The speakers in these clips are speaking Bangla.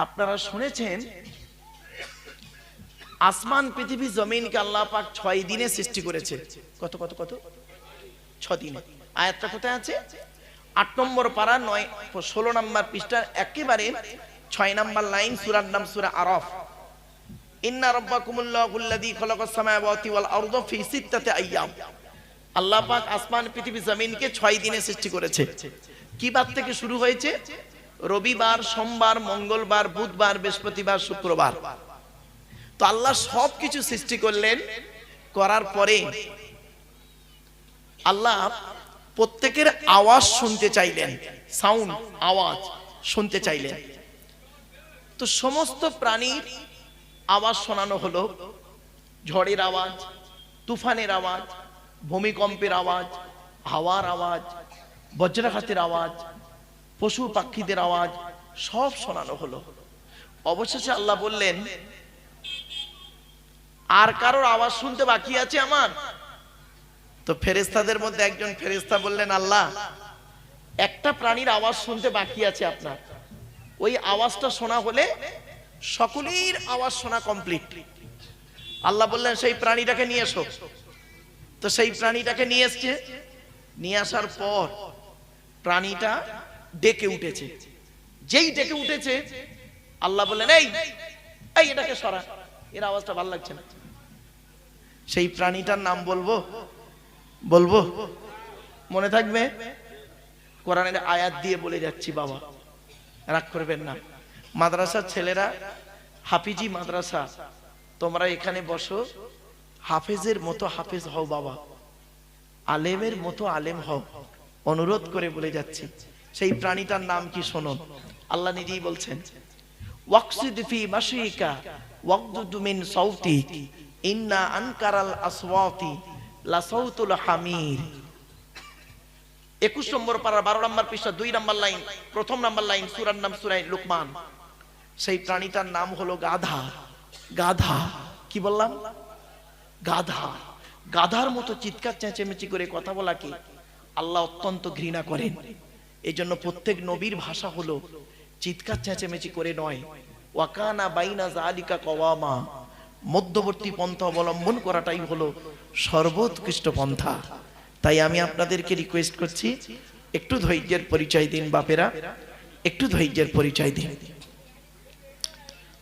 আপনারা শুনেছেন আসমান পৃথিবী জমিনকে আল্লাহ পাক 6 দিনে সৃষ্টি করেছে। কত কত কত 6 দিনে। আয়াতটা কোথায় আছে? 8 নম্বর পারা 16 নম্বর পৃষ্ঠার একেবারে 6 নম্বর লাইন, সূরার নাম সূরা আরাফ। ইন্না রাব্বাকুমুল্লাহুল্লাযী খালাকাস সামাওয়াতি ওয়াল আরদা ফি সিত্তাতি আইয়াম। আল্লাহ পাক আসমান পৃথিবী জমিনকে 6 দিনে সৃষ্টি করেছে। কি বার থেকে শুরু হয়েছে? রবিবার, সোমবার, মঙ্গলবার, বুধবার, বৃহস্পতিবার, শুক্রবার। তো আল্লাহ সবকিছু সৃষ্টি করলেন, করার পরে আল্লাহ প্রত্যেকের আওয়াজ শুনতে চাইলেন, সাউন্ড, আওয়াজ শুনতে চাইলেন। তো সমস্ত প্রাণীর আওয়াজ শোনানো হলো। ঝড়ের আওয়াজ, তুফানের আওয়াজ, ভূমিকম্পের আওয়াজ, হাওয়ার আওয়াজ, বজ্রাঘাতের আওয়াজ, পশু পাখিদের আওয়াজ সব শোনানো হলো। অবশেষে আল্লাহ বললেন, আর কারোর আওয়াজ শুনতে বাকি আছে আমার? তো ফেরেশতাদের মধ্যে একজন ফেরেশতা বললেন, আল্লাহ, একটা প্রাণীর আওয়াজ শুনতে বাকি আছে আপনার। ওই আওয়াজটা শোনা হলে সকলের আওয়াজ শোনা কমপ্লিট। আল্লাহ বললেন, সেই প্রাণীটাকে নিয়ে এসো। তো সেই প্রাণীটাকে নিয়ে এসছে। নিয়ে আসার পর প্রাণীটা ডেকে উঠেছে। যেই ডেকে উঠেছে আল্লাহ বললেন, এই এই এটাকে সরা, এর আওয়াজটা ভালো লাগছে না। সেই প্রাণীটার নাম বলবো? বলবো? মনে থাকবে? কোরআনের আয়াত দিয়ে বলে যাচ্ছি বাবা, রাগ করবেন না। মাদ্রাসার ছেলেরা, হাফিজি মাদ্রাসা, তোমরা এখানে বসো, হাফেজের মতো হাফেজ হও বাবা, আলেমের মতো আলেম হও, অনুরোধ করে বলে যাচ্ছি। সেই প্রাণীটার নাম কি শোনো। আল্লাহ নিজেই বলছেন, ওয়াকসিদ ফি মাশিকা ওয়াগদুদ মিন সাউতিক ইন্না আনকারাল আসওয়াতি লা সাউতুল হামির। 21 নম্বর পারা 12 নম্বর পৃষ্ঠা 2 নম্বর লাইন, প্রথম নম্বর লাইন, সূরার নাম সূরা লুকমান। সেই প্রাণীটার নাম হলো গাধা। গাধা, কি বললাম? গাধা। গাধার মতো চিৎকার চেঁচেমেচি করে কথা বলাকে আল্লাহ অত্যন্ত ঘৃণা করেন। এই জন্য প্রত্যেক নবীর ভাষা হলো চিৎকার চেঁচেমেচি করে নয়, ওয়াকানা বাইনা যালিকা কওয়ামা, মধ্যবর্তী পন্থা অবলম্বন করাটাই হলো সর্বোৎকৃষ্ট পন্থা। তাই আমি আপনাদেরকে রিকোয়েস্ট করছি, একটু ধৈর্যের পরিচয় দিন বাপেরা, একটু ধৈর্যের পরিচয় দিন।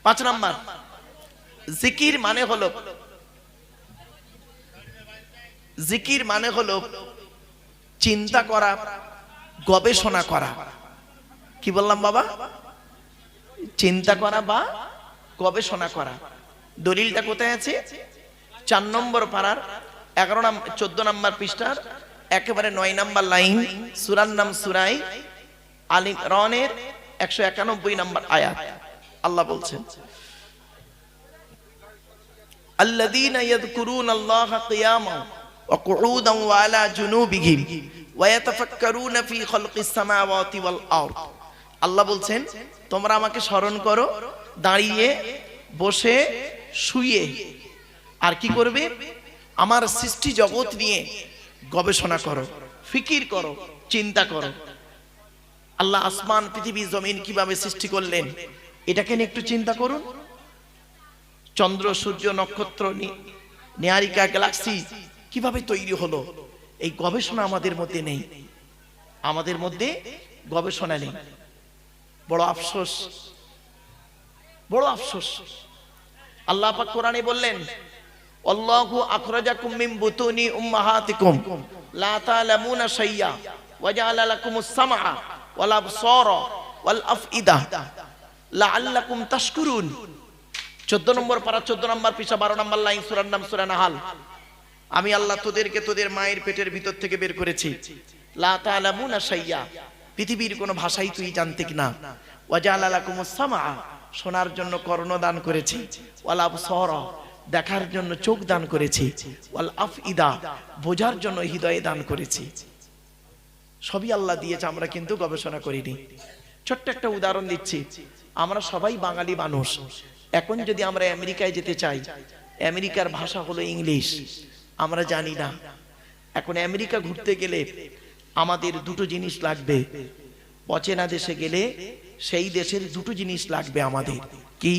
5 নাম্বার, জিকির মানে হলো, জিকির মানে হলো চিন্তা করা, গবেষণা করা। কি বললাম বাবা? চিন্তা করা বা গবেষণা করা। দলিলটা কোথায় আছে? 4 নম্বর পারার 14 নম্বর পৃষ্ঠার একেবারে 9 নম্বর লাইন, সূরার নাম সূরা আলী ইমরানের 191 নম্বর আয়াত। আল্লাহ বলছেন, আল্লাযীনা ইয়াযকুরুনাল্লাহা কিয়ামান ওয়া কুউদান ওয়া আলা জুনুবিহিম ওয়া ইয়াতাফাক্কারুনা ফি খালকিস সামাওয়াতি ওয়াল আরদ। আল্লাহ বলছেন, তোমরা আমাকে স্মরণ করো দাঁড়িয়ে, বসে, শুয়ে। আর কি করবে? আমার সৃষ্টি জগৎ নিয়ে গবেষণা করো, ফিকির করো, চিন্তা করো। আল্লাহ আসমান পৃথিবী জমিন কিভাবে সৃষ্টি করলেন এটাকে নিয়ে একটু চিন্তা করুন। চন্দ্র, সূর্য, নক্ষত্র, নিহারিকা, গ্যালাক্সি কিভাবে তৈরি হলো, এই গবেষণা আমাদের মধ্যে নেই। আমাদের মধ্যে গবেষণা নেই। বড় আফসোস, বড় আফসোস। আল্লাহ পাক কোরআনে বললেন, আল্লাহু আখরাজাকুম মিন বুতুনি উম্মাহাতিকুম লা তা'লামুনা শাইয়্যা ওয়া জাআলা লাকুমুস সামআ ওয়াল আবসারা ওয়াল আফইদা লাআল্লাকুম তাশকুরুন। 14 নম্বর পারা 14 নম্বর পৃষ্ঠা 12 নম্বর লাইন, সূরার নাম সূরা নাহাল। আমি আল্লাহ তোদেরকে তোদের মায়ের পেটের ভিতর থেকে বের করেছি। লা তা'লামুনা শাইয়্যা, পৃথিবীর কোনো ভাষাই তুই জানতি না। ওয়া জাআলা লাকুমুস সামআ, শোনার জন্য কর্ণ দান করেছি। ওয়াল আবসারা, দেখার জন্য চোখ দান করেছি। ওয়াল আফইদা, বোঝার জন্য হৃদয় দান করেছি। সবই আল্লাহ দিয়েছে, আমরা কিন্তু গবেষণা করিনি। ছোট্ট একটা উদাহরণ দিচ্ছি। আমরা সবাই বাঙালি মানুষ। এখন যদি আমরা আমেরিকায় যেতে চাই, আমেরিকার ভাষা হলো ইংলিশ, আমরা জানি না। এখন আমেরিকা ঘুরতে গেলে আমাদের দুটো জিনিস লাগবে। অচেনা দেশে গেলে সেই দেশের দুটো জিনিস লাগবে আমাদের। কি?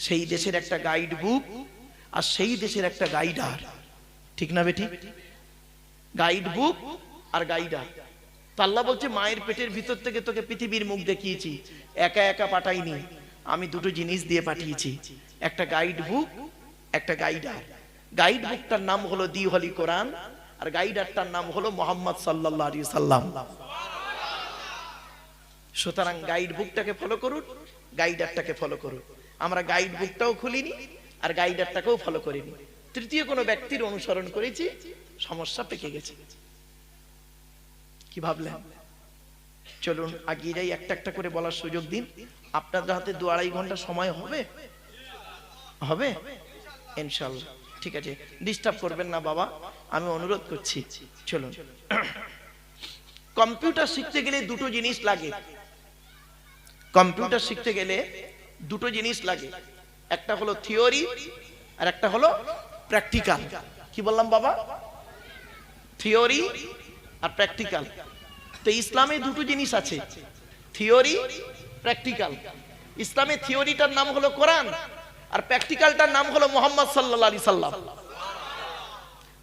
সেই দেশের একটা গাইড বুক আর সেই দেশের একটা গাইডার। ঠিক না বেটি? গাইড বুক আর গাইডার। তো আল্লাহ বলছে মায়ের পেটের ভিতর থেকে তোকে পৃথিবীর মুখ দেখিয়েছি, একা একা পাঠাইনি, আমি দুটো জিনিস দিয়ে পাঠিয়েছি, একটা গাইড বুক, একটা গাইডার। গাইড বুকটার নাম হলো দি হলি কোরআন, আর গাইডারটার নাম হলো মুহাম্মদ সাল্লাল্লাহু আলাইহি সাল্লাম। সুতরাং গাইড বুকটাকে ফলো করুন, গাইডারটাকে ফলো করুন। আমরা গাইড বুকটাও খুলিনি আর গাইডারটাকেও ফলো করিনি, তৃতীয় কোনো ব্যক্তির অনুসরণ করেছি, সমস্যা পেকে গেছে। কি ভাবলেন? চলুন আগিয়ে যাই, একটা একটা করে বলার সুযোগ দিন। আপনাদের হাতে 2-2.5 ঘন্টা সময় হবে? হবে ইনশাআল্লাহ। ঠিক আছে, ডিস্টার্ব করবেন না বাবা, আমি অনুরোধ করছি। চলুন। কম্পিউটার শিখতে গেলে দুটো জিনিস লাগে। কম্পিউটার শিখতে গেলে দুটো জিনিস লাগে, একটা হলো থিওরি আর একটা হলো প্র্যাকটিক্যাল। কি বললাম বাবা? থিওরি আর প্র্যাকটিক্যাল। তো ইসলামে দুটো জিনিস আছে, থিওরি, প্র্যাকটিক্যাল। ইসলামে থিওরিটার নাম হলো কোরআন আর প্র্যাকটিক্যালটার নাম হলো মুহাম্মদ সাল্লাল্লাহু আলাইহি সাল্লাম।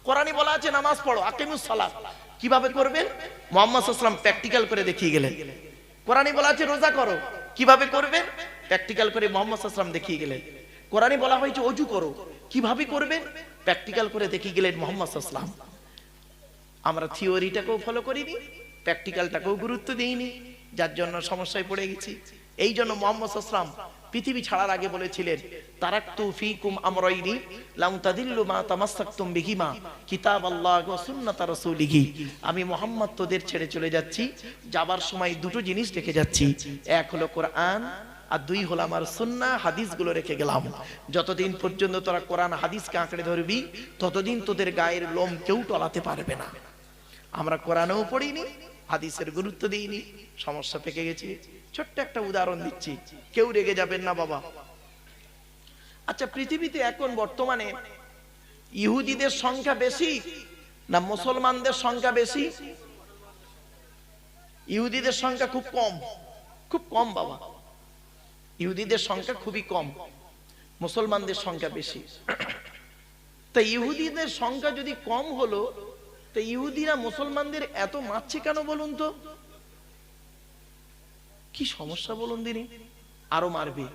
কোরআনে বলা আছে নামাজ পড়ো, আকিমুস সালাত। কিভাবে করবেন? মুহাম্মদ সাল্লাল্লাহু আলাইহি সাল্লাম প্র্যাকটিক্যাল করে দেখিয়ে গেলেন। কোরআনে বলা আছে রোজা করো, কিভাবে করবেন? প্র্যাকটিক্যাল করে মুহাম্মদ সাল্লাল্লাহু আলাইহি সাল্লাম দেখিয়ে গেলেন। কোরআনে বলা হয়েছে ওযু করো, কিভাবে করবেন? প্র্যাকটিক্যাল করে দেখিয়ে গেলেন মুহাম্মদ সাল্লাল্লাহু আলাইহি সাল্লাম। আমরা থিওরিটাকেও ফলো করিনি, প্র্যাকটিক্যালটাকেও গুরুত্ব দিইনি, যার জন্য সমস্যায় পড়ে গেছি। এই জন্য মুহাম্মদ সাল্লাল্লাহু আলাইহি সাল্লাম পৃথিবী ছাড়ার আগে বলেছিলেন, তারাকতু ফীকুম আমরাইনি লাম তাদিল্লু মা তামাসসাকতুম বিহিমা কিতাবাল্লাহি ওয়া সুন্নাতা রাসূলিহি। আমি মুহাম্মদ তোদের ছেড়ে চলে যাচ্ছি, যাবার সময় দুটো জিনিস রেখে যাচ্ছি, এক হলো কোরআন আর দুই হলো আমার সুন্নাহ হাদিসগুলো রেখে গেলাম। যতদিন পর্যন্ত তোরা কোরআন হাদিসকে আঁকড়ে ধরবি, ততদিন তোদের গায়ের লোম কেউ টলাতে পারবে না। আমরা কোরআনেও পড়িনি, হাদিসের গুরুত্ব দিইনি, সমস্যা পেকে গেছে। ছোট্ট একটা উদাহরণ দিচ্ছি, কেউ রেগে যাবেন না বাবা। আচ্ছা, পৃথিবীতে এখন বর্তমানে ইহুদিদের সংখ্যা বেশি না মুসলমানদের সংখ্যা বেশি? ইহুদিদের সংখ্যা খুব কম, খুব কম বাবা। ইহুদিদের সংখ্যা খুবই কম, মুসলমানদের সংখ্যা বেশি। তা ইহুদিদের সংখ্যা যদি কম হলো, তো ইহুদিরা মুসলমানদের এত মারছে কেন বলুন তো? কি সমস্যা বলুন দিনি? আরো মারবে,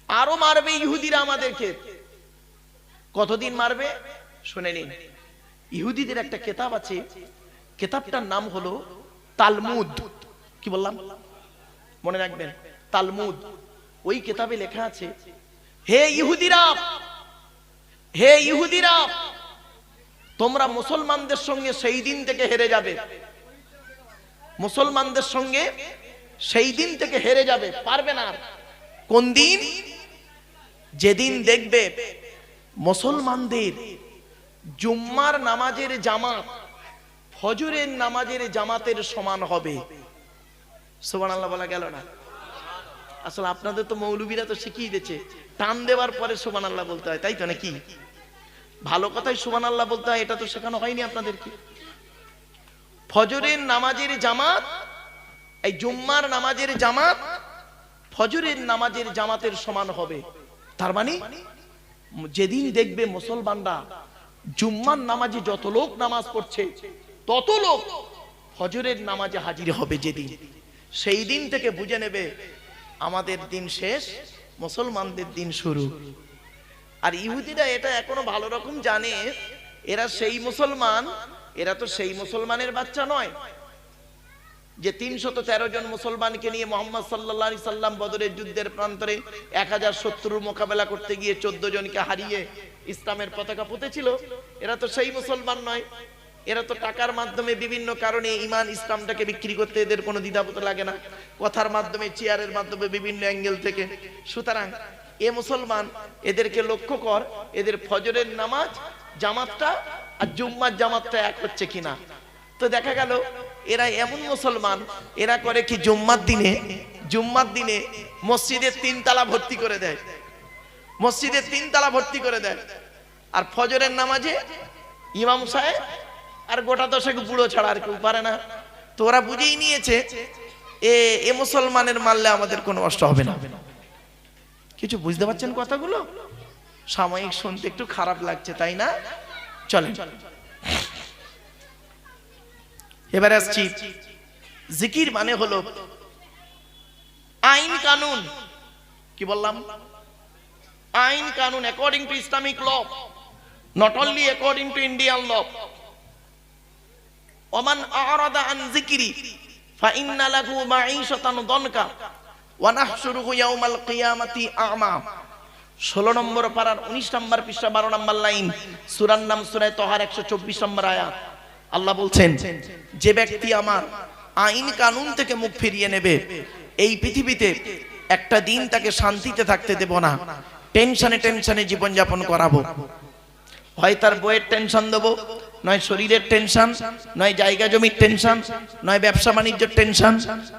আরো মারবে ইহুদিরা আমাদেরকে। কতদিন মারবে শুনে নিন। ইহুদিদের একটা কিতাব আছে, কিতাবটার নাম হলো তালমুদ। কি বললাম? মনে রাখবেন, তালমুদ। ওই কিতাবে লেখা আছে, হে ইহুদিরা, হে ইহুদিরা, তোমরা মুসলমানদের সঙ্গে সেই দিন থেকে হেরে যাবে। মুসলমানদের সঙ্গে সেই দিন থেকে হেরে যাবে, পারবে না। কোন দিন? যেদিন দেখবে মুসলমানদের জুম্মার নামাজের জামাত ফজরের নামাজের জামাতের সমান হবে। সুবহানাল্লাহ বলা গেল না? আসলে আপনাদের তো মৌলবীরা তো শিখিয়ে দিয়েছে, টান দেওয়ার পরে সুবহানাল্লাহ বলতে হয়, তাই তো নাকি? ভালো কথাই সুবহানাল্লাহ বলতে হয়, এটা তো শেখানো হয়নি আপনাদেরকে। ফজরের নামাজের জামাত, এই জুম্মার নামাজের জামাত ফজরের নামাজের জামাতের সমান হবে। তার মানে যেদিন দেখবে মুসলমানরা জুম্মার নামাজে যত লোক নামাজ পড়ছে, তত লোক ফজরের নামাজে হাজির হবে যেদিন, সেই দিন থেকে বুঝে নেবে আমাদের দিন শেষ, মুসলমানদের দিন শুরু। আর ইহুদিরা এটা এখনো ভালো রকম জানে, এরা সেই মুসলমান, এরা তো সেই মুসলমানের বাচ্চা নয় যে 313 জন মুসলমানকে নিয়ে মুহাম্মদ সাল্লাল্লাহু আলাইহি সাল্লাম বদরের যুদ্ধের প্রান্তরে 1000 শত্রুর মোকাবেলা করতে গিয়ে 14 জনকে হারিয়ে ইসলামের পতাকা পুঁতেছিল। এরা তো সেই মুসলমান নয়। এরা তো টাকার মাধ্যমে বিভিন্ন কারণে ঈমান ইসলামটাকে বিক্রি করতে এদের কোনো দ্বিধাবোধ লাগে না, কথার মাধ্যমে, চেয়ারের মাধ্যমে, বিভিন্ন অ্যাঙ্গেল থেকে। সুতরাং এ মুসলমান, এদেরকে লক্ষ্য কর, এদের ফজরের নামাজ জামাতটা আর জুম্মার জামাতটা এক হচ্ছে কিনা। তো দেখা গেল এরা এমন মুসলমান, এরা করে কি, জুম্মার দিনে মসজিদের 3 তালা ভর্তি করে দেয়, মসজিদের 3 তালা ভর্তি করে দেয়। আর ফজরের নামাজে ইমাম সাহেব আর গোটা 10 বুড়ো ছাড়া আর কেউ পারে না। তো ওরা বুঝেই নিয়েছে এ মুসলমানের মারলে আমাদের কোনো কষ্ট হবে না। কিছু বুঝতে পারছেন কথাগুলো? সাময়িক শুনতে একটু খারাপ লাগছে, তাই না? চলেন এবারে আসছি। জিকির মানে হলো আইন কানুন। কি বললাম? আইন কানুন according to Islamic law, not only according to Indian law. ওমান আরাদা আন যিকরি ফাইন্না লাহু মাঈশাতান দনকা ওয়া নাহশুরুহু ইয়াওমাল কিয়ামাতি আ'মা। 16 নম্বর পারার 19 নম্বর পৃষ্ঠা 12 নম্বর লাইন, সূরার নাম সূরা তাহার 124 নম্বর আয়াত। আল্লাহ বলছেন, যে ব্যক্তি আমার আইন কানুন থেকে মুখ ফিরিয়ে নেবে, এই পৃথিবীতে একটা দিন তাকে শান্তিতে থাকতে দেব না, টেনশনে টেনশনে জীবন যাপন করাবো। হয় তার বইয়ের টেনশন দেবো, নয় শরীরের টেনশন, নয় জায়গা জমির টেনশন, নয় ব্যবসা বাণিজ্যের টেনশন,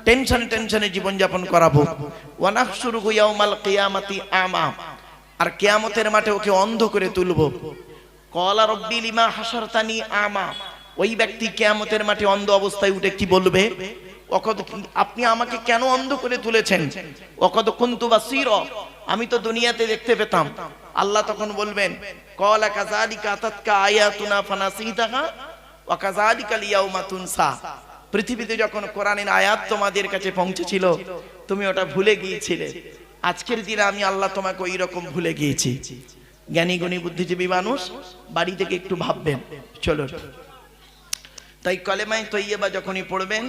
টেনশনে টেনশনে জীবন যাপন করাবো। ওয়া নাহশুরুহু ইয়াওমাল কিয়ামাতি আমা, আর কিয়ামতের মাঠে ওকে অন্ধ করে তুলবো। ক্বালা রাব্বি লিমা হাশারতানি আমা, ওই ব্যক্তি কিয়ামতের মাঠে অন্ধ অবস্থায় উঠে কি বলবে? আপনি আমাকে কেন অন্ধ করে তুলেছেন? ওয়াকাদ কুনতু বাসীরা, আমি তো দুনিয়াতে দেখতে পেতাম। আল্লাহ তখন বলবেন, ক্বালা কাযালিকা আতাতকা আয়াতুনা ফানাসিতাহা ওয়া কাযালিকাল ইয়াওমা তুনসা, পৃথিবীতে যখন কোরআনের আয়াত তোমাদের কাছে পৌঁছেছিল তুমি ওটা ভুলে গিয়েছিলে, আজকের দিনে আমি আল্লাহ তোমাকে ওই রকম ভুলে গিয়েছি। জ্ঞানী গুণী বুদ্ধিজীবী মানুষ বাড়ি থেকে একটু ভাববেন। চলো, তাই কলেমায়ে তৈয়্যিবা যখনই পড়বেন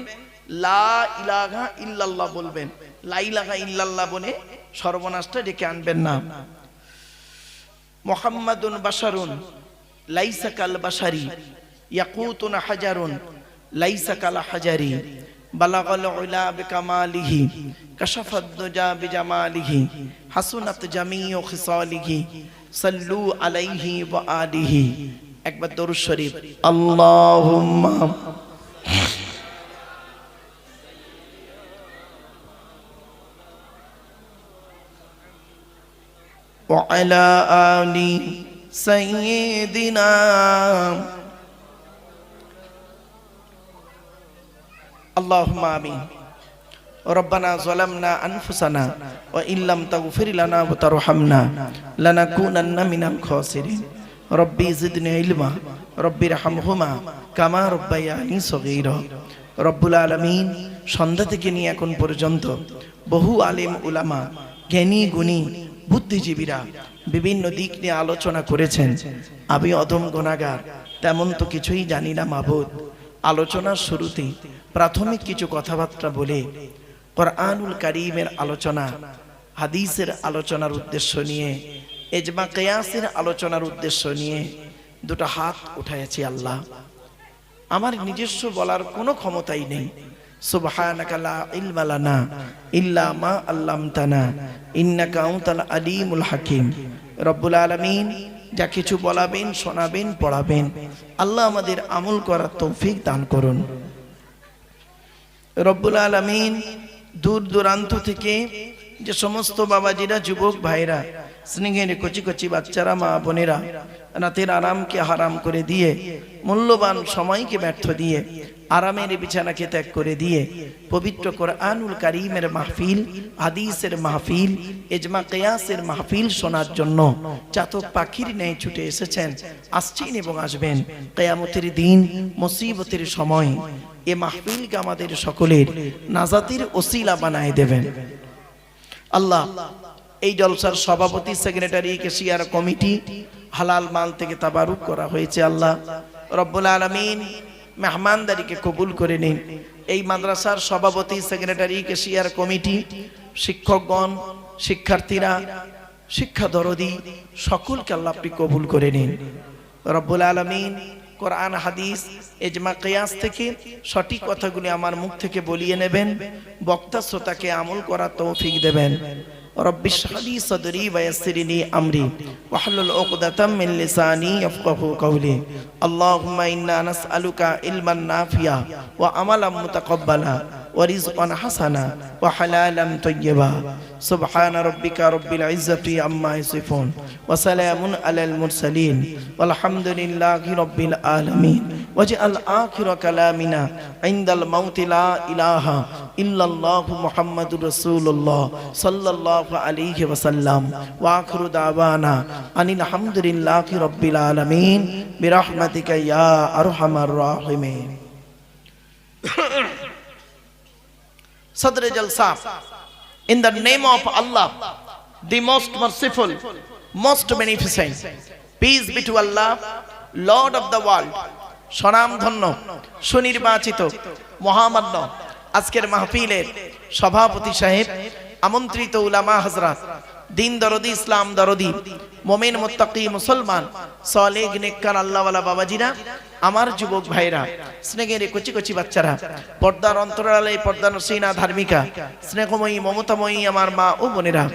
লা ইলাহা ইল্লাল্লাহ বলবেন। লা ইলাহা ইল্লাল্লাহ বলে সর্বনাশটা ডেকে আনবেন না। মুহাম্মাদুন বাশারুন লাইসা কাল বাশারি ইয়াকুতুন হাজারুন লাইসা কাল হাজারি বালাগাল উলা বিকামালিহি কাশাফাদ দুজা বিজামালিহি হাসুনাত জামিউ খিসালিহি সাল্লু আলাইহি ওয়া আলিহি। একবার দরুদ শরীফ। আল্লাহুম্মা ওয়া আলা আলি সাইয়্যিদিনা আল্লাহুম্মা আমিন। রব্বানা যালামনা আনফুসানা ওয়া ইল্লাম তাগফির লানা ওয়া তারহামনা লানাকুনান্না মিনাল খাসিরিন। রব্বি জিদনি ইলমা রব্বিরহামহুমা কামা রব্বায়ানি সগীরা। রব্বুল আলামিন সন্ধ্যা থেকে নিয়ে এখন পর্যন্ত বহু আলেম উলামা, জ্ঞানী গুণী বুদ্ধিজীবীরা বিভিন্ন দিক নিয়ে আলোচনা করেছেন। আমি অধম গুনাহগার, তেমন তো কিছুই জানি না মাবুদ। আলোচনার শুরুতে প্রাথমিক কিছু কথাবার্তা বলে কোরআনুল কারীমের আলোচনা, হাদিসের আলোচনার উদ্দেশ্য নিয়ে, ইজমা কিয়াসের আলোচনার উদ্দেশ্য নিয়ে দুটো হাত উঠাইছি। আল্লাহ, আমার নিজস্ব বলার কোনো ক্ষমতাই নেই। সুবহানাকা লা ইলমা লানা ইল্লা মা আল্লামতানা ইন্নাকা আনতাল আলিমুল হাকিম। রব্বুল আলামিন যা কিছু বলাবেন, শোনাবেন, পড়াবেন, আল্লাহ আমাদের আমল করার তৌফিক দান করুন। রব্বুল আলামিন দূর দূরান্ত থেকে যে সমস্ত বাবাজিরা, যুবক ভাইরা, স্নেহের কচি কচি বাচ্চারা, মা বোনেরা রাতের আরামকে হারাম করে দিয়ে, মূল্যবান সময়কে ব্যর্থ দিয়ে, আরামের বিছানাকে ত্যাগ করে দিয়ে পবিত্র কোরআনুল কারীমের মাহফিল, হাদিসের মাহফিল, ইজমা কিয়াসের মাহফিল শোনার জন্য চাতক পাখির ন্যায় ছুটে এসেছেন, আসছেন এবং আসবেন। কিয়ামতের দিন, মুসিবতের সময় এ মাহফিলকে আমাদের সকলের নাজাতের ওসিলা বানায় দেবেন। আল্লাহ, এই জলসার সভাপতি, সেক্রেটারি, কেশিয়ার কমিটি হালাল মাল থেকে তাবারুক করা হয়েছে। আল্লাহ রব্বুল আলামিন মেহমানদারিকে কবুল করে নিন। এই মাদ্রাসার সভাপতি, সেক্রেটারি, কেশিয়ার কমিটি, শিক্ষকগণ, শিক্ষার্থীরা, শিক্ষা দরদি সকলকে আল্লাহ আপনি কবুল করে নিন। রব্বুল আলামিন কোরআন, হাদিস, ইজমা কিয়াস থেকে সঠিক কথাগুলি আমার মুখ থেকে বলিয়ে নেবেন, বক্তা শ্রোতাকে আমল করার তৌফিক দেবেন। رب اشرح لي صدري ويسر لي امري واحلل عقدة من لساني يفقهوا قولي اللهم انا نسالك علما نافعا وعملا متقبلا ورزقا حسنا وحلالا طيبا سبحان ربك رب العزة عما يصفون وسلام على المرسلين والحمد لله رب العالمين واجعل آخر كلامنا عند الموت لا إله إلا الله محمد رسول الله صلى الله عليه وسلم وآخر دعوانا أن الحمد لله رب العالمين برحمتك يا أرحم الراحمين. Sadr Jalsa, in the name of Allah, the most merciful, most beneficent. Peace be to Allah, Lord of the world. Shanam dhanno, সুনির্বাচিত, মহামান্য আজকের মাহফিলের সভাপতি সাহেব, আমন্ত্রিত উলামা হযরত, দিন দরদি, ইসলাম দরদি, মুমিন মুত্তাকি মুসলমান, সালেহ নেককার আল্লাহওয়ালা বাবাজিরা, আমার যুবক ভাইরা, স্নেহের কচি কচি বাচ্চারা, পর্দার অন্তরালে পর্দার নসিনা ধার্মিকা, স্নেহময়ী মমতাময়ী আমার মা ও বোনেরা,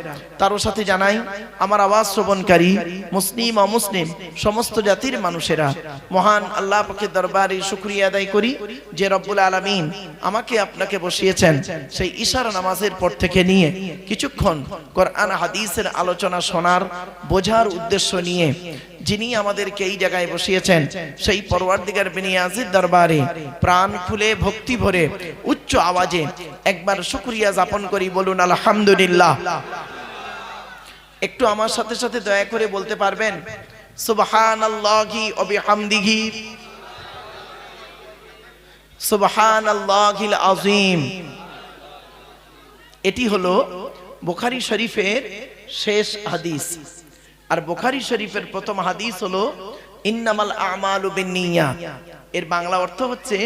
তারও সাথে জানাই আমার আওয়াজ শ্রবণকারী মুসলিম অমুসলিম সমস্ত জাতির মানুষেরা, মহান আল্লাহ পাকের দরবারে শুকরিয়া আদায় করি যে রব্বুল আলামিন আমাকে আপনাকে বসিয়েছেন সেই ইশারা নামাজের পর থেকে নিয়ে কিছুক্ষণ কোরআন হাদিসের আলোচনা শোনার বোঝার উদ্দেশ্য নিয়ে যিনি আমাদেরকে এই জায়গায় বসিয়েছেন সেই পরওয়ারদিগার বিনিয়াজির দরবারে প্রাণ খুলে ভক্তি ভরে উচ্চ আওয়াজে একবার শুকরিয়া জ্ঞাপন করি, বলুন আলহামদুলিল্লাহ। একটু আমার সাথে সাথে দয়া করে বলতে পারবেন সুবহানাল্লাহি ওয়া বিহামদিহি সুবহানাল্লাহিল আযীম। এটি হলো বুখারী শরীফের শেষ হাদিস। আর বুখারী শরীফের প্রথম হাদিস হলো ইন্নামাল আমালু বিন্নিয়াত। এর বাংলা অর্থ হচ্ছে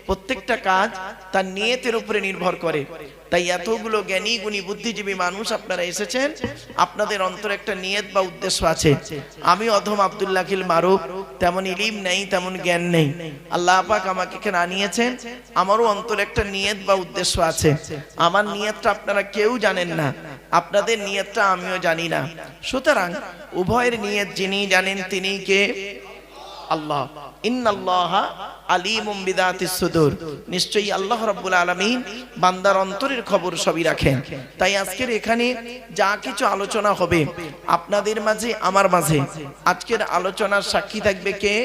প্রত্যেকটা কাজ তার নিয়তের উপরে নির্ভর করে। তাই এতগুলো জ্ঞানী গুণী বুদ্ধিজীবী মানুষ আপনারা এসেছেন, আপনাদের অন্তরে একটা নিয়ত বা উদ্দেশ্য আছে। আমি অধম আব্দুল্লাহিল মারুফ, তেমন ইলম নেই, তেমন জ্ঞান নেই। আল্লাহ পাক আমাকে এখানে আনিয়েছেন, আমারও অন্তরে একটা নিয়ত বা উদ্দেশ্য আছে। আমার নিয়তটা আপনারা কেউ জানেন না, আপনাদের নিয়তটা আমিও জানি না। সুতরাং উভয়ের নিয়ত যিনি জানেন তিনি কে? আল্লাহ। ইন্নাল্লাহা আলিমুম বিযাতিস সুদূর। নিশ্চয়ই আল্লাহ রাব্বুল আলামিন বান্দার অন্তরের খবর সবই রাখেন। তাই আজকের এখানে যা কিছু আলোচনা হবে আপনাদের মাঝে আমার মাঝে, আজকের আলোচনার সাক্ষী থাকবে কে?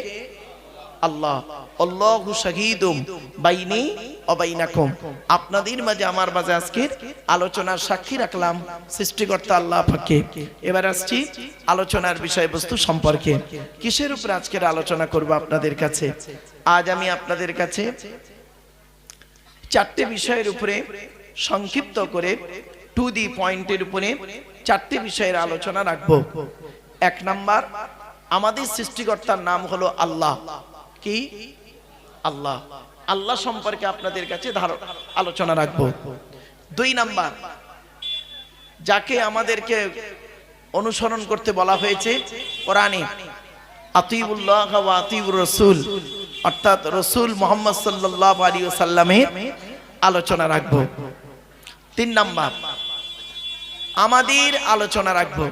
আল্লাহ। আল্লাহু শাহীদুম বাইনি ওয়া বাইনাকুম। আপনাদের মাঝে আমার মাঝে আজকের আলোচনার সাক্ষী রাখলাম সৃষ্টিকর্তা আল্লাহ পাককে। এবার আসছি আলোচনার বিষয়বস্তু সম্পর্কে। কিসের উপর আজকের আলোচনা করব আপনাদের কাছে? আজ আমি আপনাদের কাছে চারটি বিষয়ের উপরে সংক্ষিপ্ত করে টু দি পয়েন্টের উপরে চারটি বিষয়ের আলোচনা রাখব। এক নাম্বার, আমাদের সৃষ্টিকর্তার নাম হলো আল্লাহ। কি? আল্লাহ। আল্লাহ সম্পর্কে আপনাদের কাছে আলোচনা রাখবো। দুই নাম্বার, যাকে আমাদেরকে অনুসরণ করতে বলা হয়েছে কোরআনে, আতিউল্লাহ ওয়া আতিউর রাসূল, অর্থাৎ রাসূল মুহাম্মদ সাল্লাল্লাহু আলাইহি ওয়াসাল্লামের আলোচনা রাখবো। তিন নাম্বার, আমাদের আলোচনা রাখবো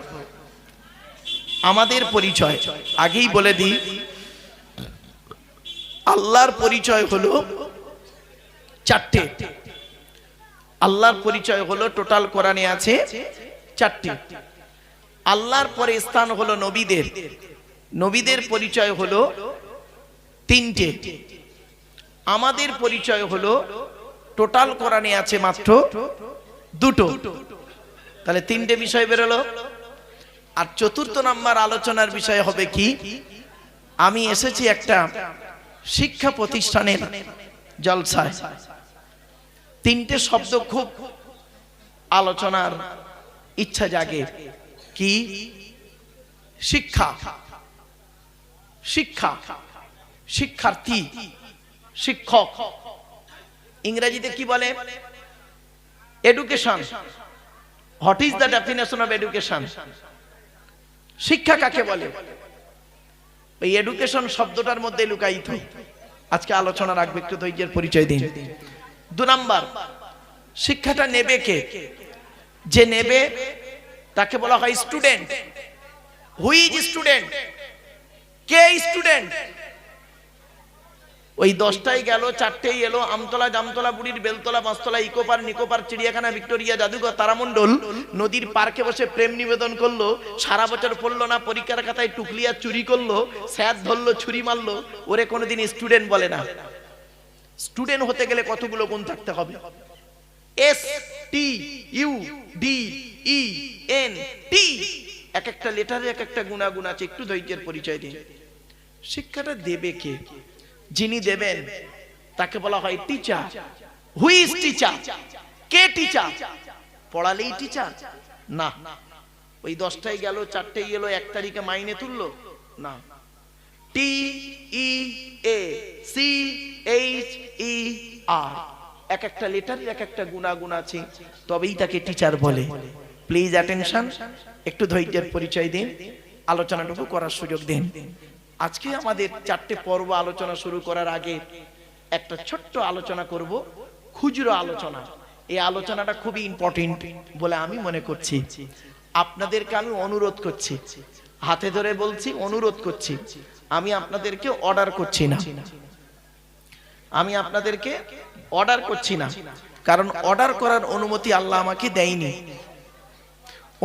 আমাদের পরিচয়। আগেই বলে দিই, আল্লাহর পরিচয় হলো চারটে। আল্লাহর পরিচয় হলো টোটাল কোরআনে আছে চারটি। আল্লাহর পরে স্থান হলো নবীদের। নবীদের পরিচয় হলো তিনটে। আমাদের পরিচয় হলো টোটাল কোরআনে আছে মাত্র দুটো। তাহলে তিনটে বিষয় বেরোলো। আর চতুর্থ নাম্বার আলোচনার বিষয় হবে কি? আমি এসেছি একটা শিক্ষা প্রতিষ্ঠানের জলসায়। তিনটে শব্দ খুব আলোচনার ইচ্ছা জাগে। কি? শিক্ষা, শিক্ষা, শিক্ষার্থী, শিক্ষক। ইংরেজিতে কি বলে? Education. What is the definition of education? শিক্ষা কাকে বলে? এই এডুকেশন শব্দটার মধ্যে লুকায়িত। আজকে আলোচনা রাখবে, একটু ধৈর্যের পরিচয় দিন। দু নাম্বার, শিক্ষাটা নেবে কে? যে নেবে তাকে বলা হয় student. Who is student? K student? ওই 10টায় গেল, 4টেই এলো, আমতলা, জামতলা, বুড়ির বেলতলা, পাঁচতলা, ইকোপার, নিকোপার, চিড়িয়াখানা, ভিক্টোরিয়া, জাদুঘর, তারামণ্ডল, নদীর পার্কে বসে প্রেম নিবেদন করলো, সারা বছর পড়লো না, পরীক্ষার খাতায় টুকলিয়া চুরি করলো, স্যার ধরলো, ছুরি মারলো, ওরে কোনোদিন স্টুডেন্ট বলে না। স্টুডেন্ট হতে গেলে কতগুলো গুণ থাকতে হবে? STUDENT, এক একটা লেটারে এক একটা গুণাগুণ আছে। একটু ধৈর্যের পরিচয় দিন। শিক্ষাটা দেবে কে? যিনি দেবেন তাকে বলা হয় টিচার। Who is teacher? কে টিচার? পড়ালেই টিচার না। ওই 10টায় গেল, 4টেই এলো, 1 তারিখে মাইনে তুললো না। TEACHER, এক একটা লেটারের এক একটা গুণাগুণ আছে, তবেই তাকে টিচার বলে। প্লিজ অ্যাটেনশন, একটু ধৈর্যের পরিচয় দিন, আলোচনাটুকু করার সুযোগ দিন। আজকে আমাদের 4টে পর্ব আলোচনা শুরু করার আগে একটা ছোট্ট আলোচনা করব, খুচরো আলোচনা। এই আলোচনাটা খুবই ইম্পর্টেন্ট বলে আমি মনে করছি। আপনাদেরকে আমি অনুরোধ করছি, হাতে ধরে বলছি, অনুরোধ করছি। আমি আপনাদেরকে অর্ডার করছি না, আমি আপনাদেরকে অর্ডার করছি না, কারণ অর্ডার করার অনুমতি আল্লাহ আমাকে দেয়নি,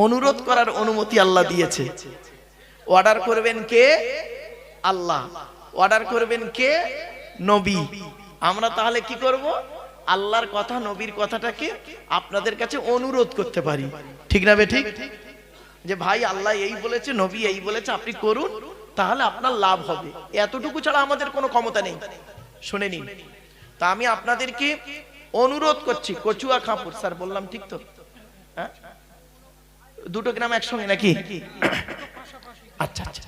অনুরোধ করার অনুমতি আল্লাহ দিয়েছে। অর্ডার করবেন কে? আল্লাহ। অর্ডার করবেন কে? নবী। আমরা তাহলে কি করব? আল্লাহর কথা, নবীর কথাটাকে আপনাদের কাছে অনুরোধ করতে পারি, ঠিক না বেঠিক? যে ভাই আল্লাহ এই বলেছে, নবী এই বলেছে, আপনি করুন, তাহলে আপনার লাভ হবে। এতটুকু ছাড়া আমাদের কোনো ক্ষমতা নেই। শুনে নিন, তা আমি আপনাদেরকে অনুরোধ করছি, কচুয়া খাঁপুর, স্যার বললাম ঠিক তো? হ্যাঁ, দুটো গ্রাম একসঙ্গে নাকি? আচ্ছা আচ্ছা,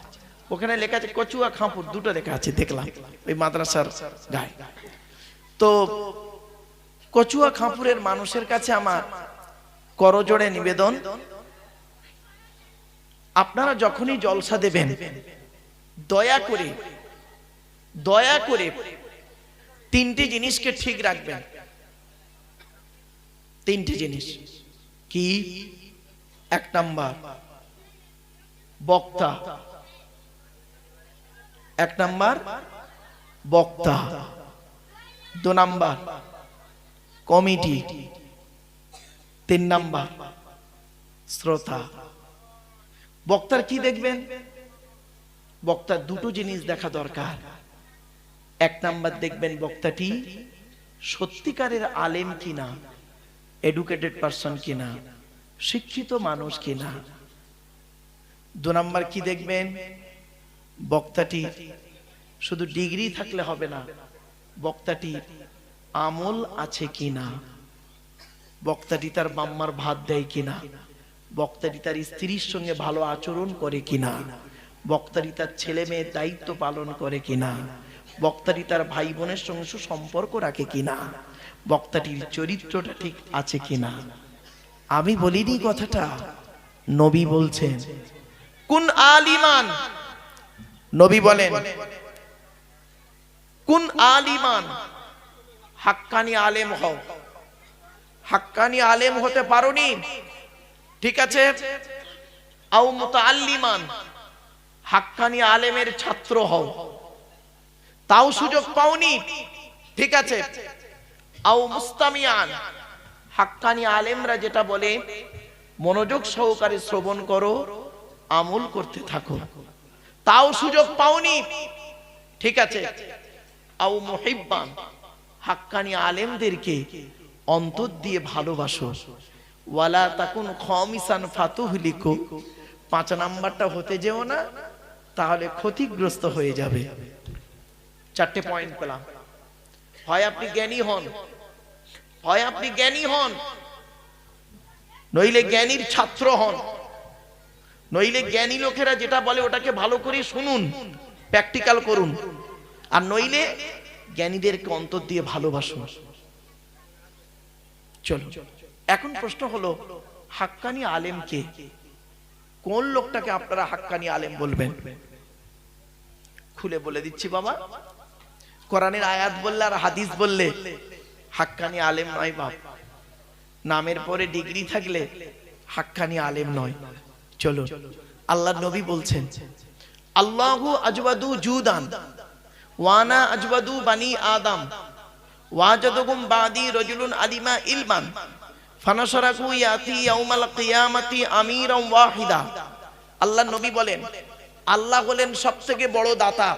ওখানে লেখা আছে কচুয়া খাঁপুর, দুটো লেখা আছে, দেখলাম ওই মাদ্রাসার গায়ে। তো কচুয়া খাঁপুরের মানুষের কাছে আমার করজোড়ে নিবেদন, আপনারা যখনই জলসা দেবেন, দয়া করে দয়া করে 3টে জিনিসকে ঠিক রাখবেন। 3টে জিনিস কি? 1 নাম্বার বক্তা, 1 নাম্বার বক্তা, 2 নাম্বার কমিটি, 3 নাম্বার শ্রোতা। বক্তার কি দেখবেন? বক্তার দুটো জিনিস দেখা দরকার। 1 নাম্বার দেখবেন বক্তাটি সত্যিকারের আলেম কিনা, এডুকেটেড পারসন কিনা, শিক্ষিত মানুষ কিনা। 2 নাম্বার কি দেখবেন? বক্তাটি শুধু ডিগ্রি থাকলে হবে না, বক্তাটি আমল আছে কিনা, বক্তাটি তার বাম্মার ভাত দেয় কিনা, বক্তাটি তার স্ত্রীর সঙ্গে ভালো আচরণ করে কিনা, বক্তাটি তার ছেলে মেয়ের দায়িত্ব পালন করে কিনা, বক্তাটি তার ভাই বোনের সঙ্গে সুসম্পর্ক রাখে কিনা, বক্তাটির চরিত্রটা ঠিক আছে কিনা। আমি বলিনি কথাটা, নবী বলছেন। কুন আলিমান, নবী বলেন কুন আলিমান, হাক্কানি আলেম হও। হাক্কানি আলেম হতে পারোনি, ঠিক আছে, আও মুতাআল্লিমান, হাক্কানি আলেমের ছাত্র হও, তাও সুযোগ পাওনি, ঠিক আছে, আও মুস্তামিয়ান, হাক্কানি আলেমরা যেটা বলে মনোযোগ সহকারে শ্রবণ করো, আমল করতে থাকো, তাও সুযোগ পাওনি, ঠিক আছে, আও মুহিব্বান, হাক্কানি আলেমদেরকে অন্তর দিয়ে ভালোবাসো, ওয়ালা তাকুন খামিসান ফাতুহলিকু, 5 নাম্বারটা হতে যেও না, তাহলে ক্ষতিগ্রস্ত হয়ে যাবে। 4টে পয়েন্ট পেলাম। হয় আপনি জ্ঞানী হন, হয় আপনি জ্ঞানী হন, নইলে জ্ঞানীর ছাত্র হন, নইলে জ্ঞানী লোকেরা যেটা বলে ওটাকে ভালো করে শুনুন, প্র্যাকটিক্যাল করুন, আর নইলে জ্ঞানীদেরকে অন্তর দিয়ে ভালোবাসুন। চলো, এখন প্রশ্ন হলো হাক্কানি আলেম কে? কোন লোকটাকে আপনারা হাক্কানি আলেম বলবেন? খুলে বলে দিচ্ছি বাবা, কোরআনের আয়াত বললে আর হাদিস বললে হাক্কানি আলেম নয় বাপ। নামের পরে ডিগ্রি থাকলে হাক্কানি আলেম নয়। চলো, আল্লাহর নবী বলছেন আল্লাহু আজওয়াদু জুদান ওয়ানা আজওয়াদু বানি আদম ওয়াজাদুকুম বাদি রাজুলুন আলিমা ইলমান ফানাশরাকু ইয়াতি ইয়াউমাল কিয়ামাতি আমিরান ওয়াহিদা। আল্লাহ নবী বলেন, আল্লাহ হলেন সবথেকে বড় দাতা,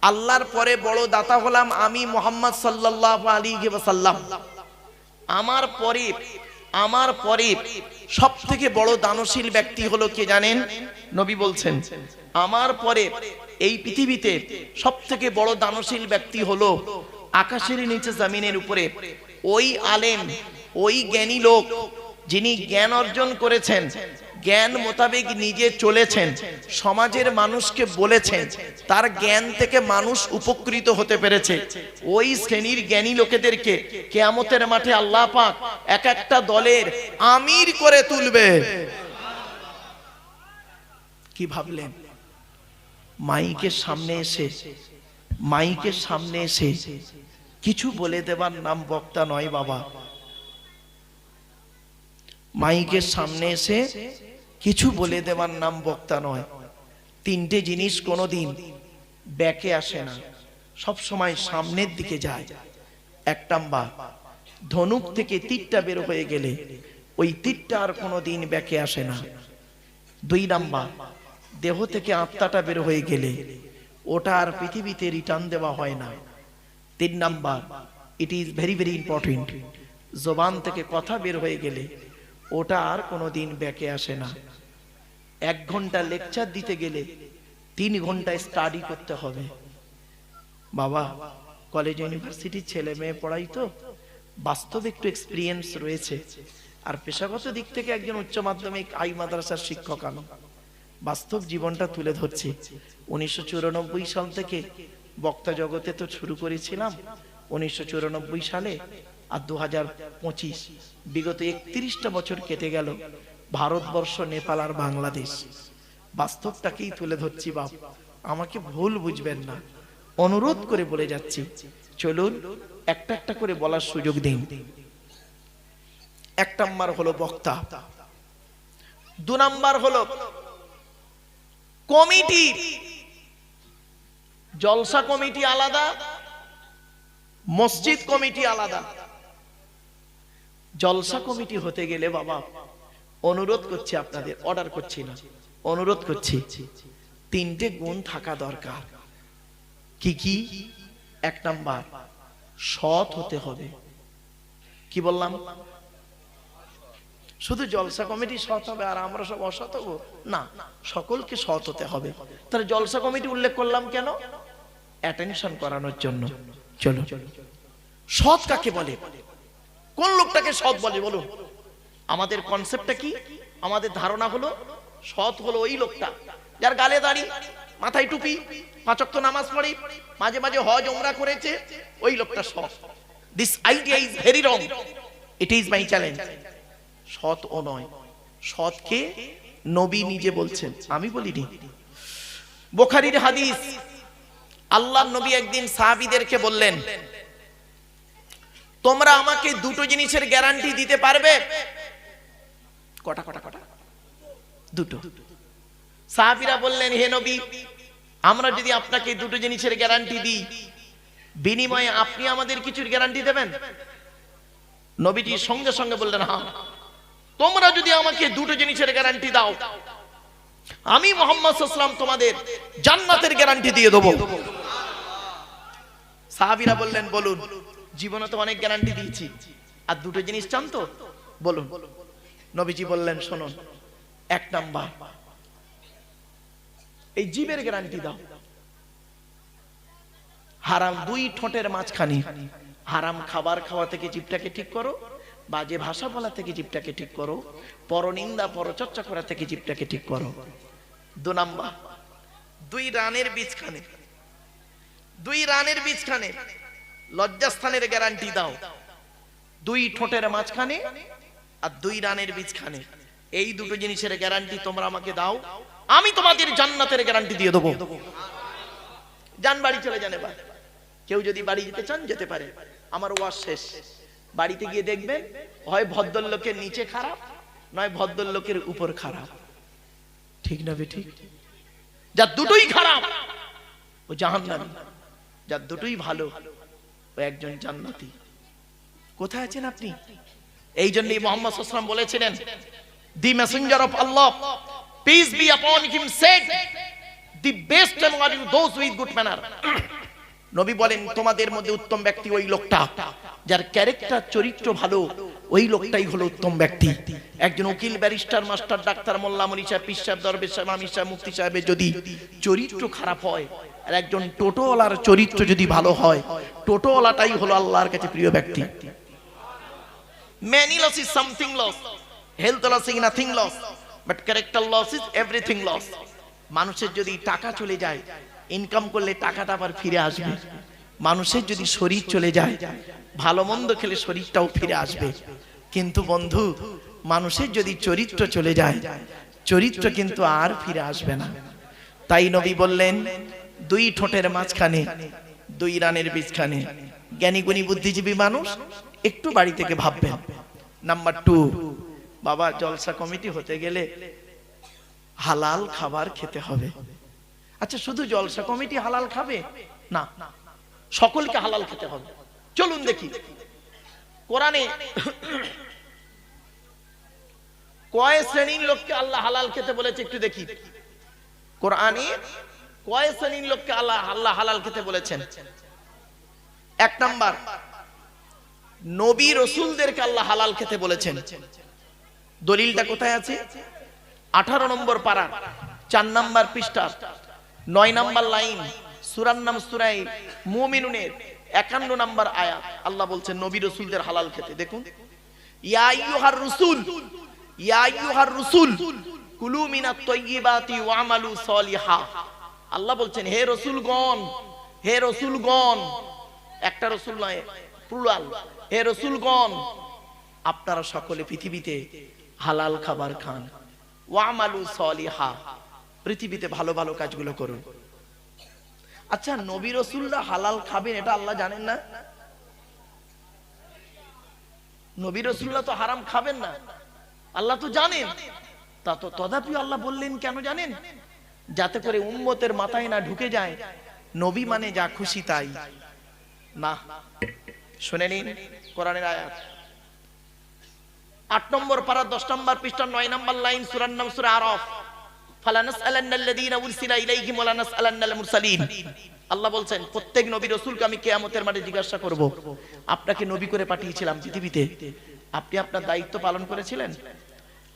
আল্লাহর পরে বড় দাতা হলাম আমি মুহাম্মদ সাল্লাল্লাহু আলাইহি ওয়াসাল্লাম। আমার পরে সবথেকে বড় দানশীল ব্যক্তি হলো কে জানেন? নবী বলছেন আমার পরে এই পৃথিবীতে সবথেকে বড় দানশীল ব্যক্তি হলো আকাশের নিচে জমিনের উপরে ওই আলেম, ওই জ্ঞানী লোক যিনি জ্ঞান অর্জন করেছেন, জ্ঞান মোতাবেক নিজে চলেছেন, সমাজের মানুষকে বলেছেন, তার জ্ঞান থেকে মানুষ উপকৃত হতে পেরেছে। ওই শ্রেণীর জ্ঞানী লোকেদেরকে কিয়ামতের মাঠে আল্লাহ পাক এক একটা দলের আমির করে তুলবে। কি ভাবলেন? মাইকের সামনে এসে কিছু বলে দেবার নাম বক্তা নয় বাবা। মাইকের সামনে এসে কিছু বলে দেবার নাম বক্তা নয়। তিনটে জিনিস কোনোদিন ব্যাকে আসে না, সব সময় সামনের দিকে যায়। এক নাম্বার, ধনুক থেকে তীরটা বের হয়ে গেলে ওই তীরটা আর কোনোদিন ব্যাকে আসে না। দুই নাম্বার, দেহ থেকে আত্মাটা বের হয়ে গেলে ওটা আর পৃথিবীতে রিটার্ন দেওয়া হয় না। তিন number, it is very very important, জবান থেকে কথা বের হয়ে গেলে ওটা আর কোনোদিন ব্যাকে আসে না। 1 ঘন্টা লেকচার দিতে গেলে 3 ঘন্টা স্টাডি করতে হবে। বাবা, কলেজ ইউনিভার্সিটির ছেলে মেয়ে পড়াই তো, বাস্তব একটু এক্সপিরিয়েন্স রয়েছে। আর পেশাগত দিক থেকে একজন উচ্চ মাধ্যমিক হাই মাদ্রাসার শিক্ষক আমি, বাস্তব জীবনটা তুলে ধরছি। 1994 সাল থেকে বক্তা জগতে তো শুরু করেছিলাম 1994 সালে, আর 2025 বিগত 31টা বছর কেটে গেল। ভারতবর্ষ, নেপাল আর বাংলাদেশ, বাস্তবটাকেই তুলে ধরছি বাপ, আমাকে ভুল বুঝবেন না, অনুরোধ করে বলে যাচ্ছি। চলুন একটা একটা করে বলার সুযোগ দিন। 1 নাম্বার হলো বক্তা, 2 নাম্বার হলো কমিটি। জলসা কমিটি আলাদা, মসজিদ কমিটি আলাদা। জলসা কমিটি হতে গেলে বাবা, অনুরোধ করছি আপনাদের, অর্ডার করছি না, অনুরোধ করছি, 3টে গুণ থাকা দরকার। কি কি? 1 নাম্বার, সৎ হতে হবে। কি বললাম? শুধু জলসা কমিটি সৎ হবে আর আমরা সব অসৎ হবো না, সকলকে সৎ হতে হবে। তাহলে জলসা কমিটি উল্লেখ করলাম কেন? অ্যাটেনশন করানোর জন্য। চলো, সৎ কাকে বলে? কোন লোকটাকে সৎ বলে বলুন? আমাদের কনসেপ্টটা কি? আমাদের ধারণা হলো সৎ হলো ওই লোকটা যার গালে দাড়ি, মাথায় টুপি, 5 ওয়াক্ত নামাজ পড়ে, মাঝে মাঝে হজ ওমরা করেছে, ওই লোকটা সৎ। This idea is very wrong, it is my challenge. সৎ ও নয়, সৎকে নবী নিজে বলছেন, আমি বলিনি। বুখারীর হাদিস, আল্লাহর নবী একদিন সাহাবীদেরকে বললেন, তোমরা আমাকে 2টো জিনিসের গ্যারান্টি দিতে পারবে? কটা? 2টো। সাহাবীরা বললেন, হে নবী, আমরা যদি আপনাকে 2টো জিনিসের গ্যারান্টি দিই, বিনিময়ে আপনি আমাদের কিছুর গ্যারান্টি দেবেন? নবীজি সঙ্গে সঙ্গে বললেন, হ্যাঁ, তোমরা যদি আমাকে 2টো জিনিসের গ্যারান্টি দাও, আমি মুহাম্মদ সাল্লাল্লাহু আলাইহি ওয়াসাল্লাম তোমাদের জান্নাতের গ্যারান্টি দিয়ে দেব। সাহাবীরা বললেন, বলুন। জীবনে তো অনেক গ্যারান্টি দিয়েছি, আর 2টো জিনিস চান তো বলুন। নবীজি বললেন, শুনুন, 1 নাম্বার, এই জিভের গ্যারান্টি দাও। হারাম 2 ঠোঁটের মাঝখানে হারাম খাবার খাওয়া থেকে জিভটাকে ঠিক করো, বাজে ভাষা বলা থেকে জিভটাকে ঠিক করো, পরনিন্দা পরচর্চা করা থেকে জিভটাকে ঠিক করো। 2 নাম্বার, 2 রানের বীজখানে লজ্জাস্থানের গ্যারান্টি দাও। 2 ঠোঁটের মাঝখানে আর 2 রানের বীজখানে, এই 2টো জিনিসের গ্যারান্টি তোমরা আমাকে দাও, আমি তোমাদের জান্নাতের গ্যারান্টি দিয়ে দেবো। যান, বাড়ি চলে যান। এবার কেউ যদি বাড়ি যেতে চান যেতে পারে, আমার ওয়াজ শেষ। বাড়িতে গিয়ে দেখবেন, হয় ভদ্রলোকের নিচে খারাপ, নয় ভদ্রলোকের উপর খারাপ। ঠিক না বেঠিক? যা দুটোই খারাপ ও জাহান্নামী। যার দুটোই ভালো ও একজন জান্নাতি। কোথায় আছেন আপনি? এই জন্যই মুহাম্মদ সাল্লাল্লাহু আলাইহি ওয়াসাল্লাম বলেছিলেন, the messenger of Allah peace be upon him said, the best among you those with good manner. নবী বলেন, তোমাদের মধ্যে উত্তম ব্যক্তি ওই লোকটা যার ক্যারেক্টার, চরিত্র ভালো, ওই লোকটাই হলো উত্তম ব্যক্তি। একজন উকিল, ব্যারিস্টার, মাস্টার, ডাক্তার, মোল্লা, মনি সাহেব, পীর সাহেব, দরবেশ সাহেব, আমির সাহেব, মুফতি সাহেবের যদি চরিত্র খারাপ হয়, আর একজন টোটোওয়ালার চরিত্র যদি ভালো হয়, টোটোওয়ালাটাই হলো আল্লাহর কাছে প্রিয় ব্যক্তি। Many loss is something loss, health loss is nothing loss, but character loss is everything loss. মানুষের যদি টাকা চলে যায়, ইনকাম করলে টাকাটা আবার ফিরে আসবে। মানুষের যদি শরীর চলে যায়, ভালো মন্দ খেলে শরীরটাও ফিরে আসবে। কিন্তু বন্ধু, মানুষের যদি চরিত্র চলে যায়, চরিত্র কিন্তু আর ফিরে আসবে না। তাই নবী বললেন, দুই ঠোঁটের মাঝখানে, দুই রানের বীজখানে। জ্ঞানী গুণী বুদ্ধিজীবী মানুষ একটু বাড়ি থেকে ভাববেন। নাম্বার 2, বাবা জলসা কমিটি হতে গেলে হালাল খাবার খেতে হবে। আচ্ছা, শুধু জলসা কমিটি হালাল খাবে না, সকলকে হালাল খেতে হবে। চলুন দেখি কোরআনে কয় শ্রেণীর লোককে আল্লাহ হালাল খেতে বলেছে, একটু দেখি কোরআনে কয় শ্রেণীর লোককে আল্লাহ হালাল খেতে বলেছেন। 1 নাম্বার, নবী রাসূলদেরকে আল্লাহ হালাল খেতে বলেছেন। দলিলটা কোথায় আছে? 18 নম্বর পারা, 4 নাম্বার পৃষ্ঠা, 9 নাম্বার লাইন, সূরার নাম সূরা মুমিনুনের 51 নাম্বার আয়াত। আল্লাহ বলছেন নবী রাসূলদের হালাল খেতে। দেখুন, ইয়া আইয়ুহার রাসূল, ইয়া আইয়ুহার রাসূল কুলু মিনাত তাইয়্যিবাতি ওয়ামালু সলিহা। আল্লাহ বলছেন, হে রাসূলগণ, হে রাসূলগণ, একটা রাসূল নয়, প্লুরাল, হে রাসূলগণ, আপনারা সকলে পৃথিবীতে হালাল খাবার খান, ওয়ামালু সলিহা, পৃথিবীতে ভালো ভালো কাজগুলো করুন। আচ্ছা, নবী রাসূলরা হালাল খাবেন এটা আল্লাহ জানেন না? নবী রাসূলরা তো হারাম খাবেন না, আল্লাহ তো জানেন। তা তো তথাপি আল্লাহ বললেন কেন জানেন? যাতে করে উম্মতের মাথায় না ঢুকে যায় নবী মানে যা খুশি তাই। না, শুনে নিন কোরআনের আয়াত, 8 নম্বর পারা, 10 নম্বর পৃষ্ঠা, 9 নম্বর লাইন, সূরার নাম সূরা আরাফ। ফালানাসআলান্নাল্লাযীনা উরসিলা ইলাইহিম ওয়া লানাসআলান্নাল মুরসালিন। আল্লাহ বলছেন, প্রত্যেক নবী রাসূলকে আমি কিয়ামতের মাঠে জিজ্ঞাসা করব, আপনাকে নবী করে পাঠিয়েছিলাম পৃথিবীতে, আপনি আপনার দায়িত্ব পালন করেছিলেন?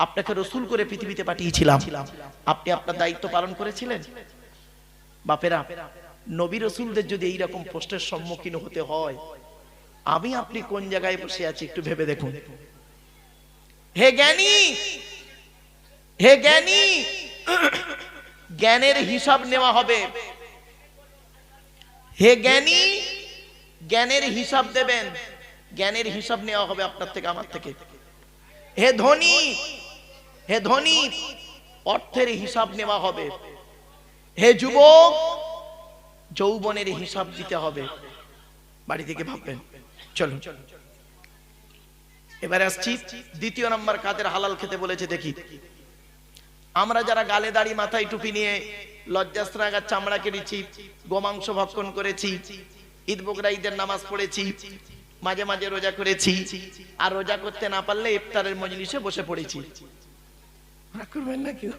আপনাকে রাসূল করে পৃথিবীতে পাঠিয়েছিলাম, আপনি আপনার দায়িত্ব পালন করেছিলেন? বাপেরা, নবী রাসূলদের যদি এই রকম প্রশ্নের সম্মুখীন হতে হয়, আমি আপনি কোন জায়গায় বসে আছি একটু ভেবে দেখুন। হে জ্ঞানী, হে জ্ঞানী, জ্ঞানের হিসাব নেওয়া হবে। হে জ্ঞানী, জ্ঞানের হিসাব দেবেন, জ্ঞানের হিসাব নেওয়া হবে আপনার থেকে, আমার থেকে। হে ধনী, হে ধনী, অর্থের হিসাব নেওয়া হবে। হে যুবক, যৌবনের হিসাব দিতে হবে। বাড়ি থেকে ভাববেন। চলুন এবারে আসছি 2 নম্বর কাদের হালাল খেতে বলেছে দেখি। আমরা যারা গালে দাড়ি, মাথায় টুপি নিয়ে লজ্জাস্ত্রাগার চামড়া কেটেছি, গোমাংস ভক্ষণ করেছি, ঈদ বকরা ঈদের নামাজ পড়েছি, মাঝে মাঝে রোজা করেছি, আর রোজা করতে না পারলে ইফতারের মজলিসে বসে পড়েছি। রাগ করবেন না কেউ,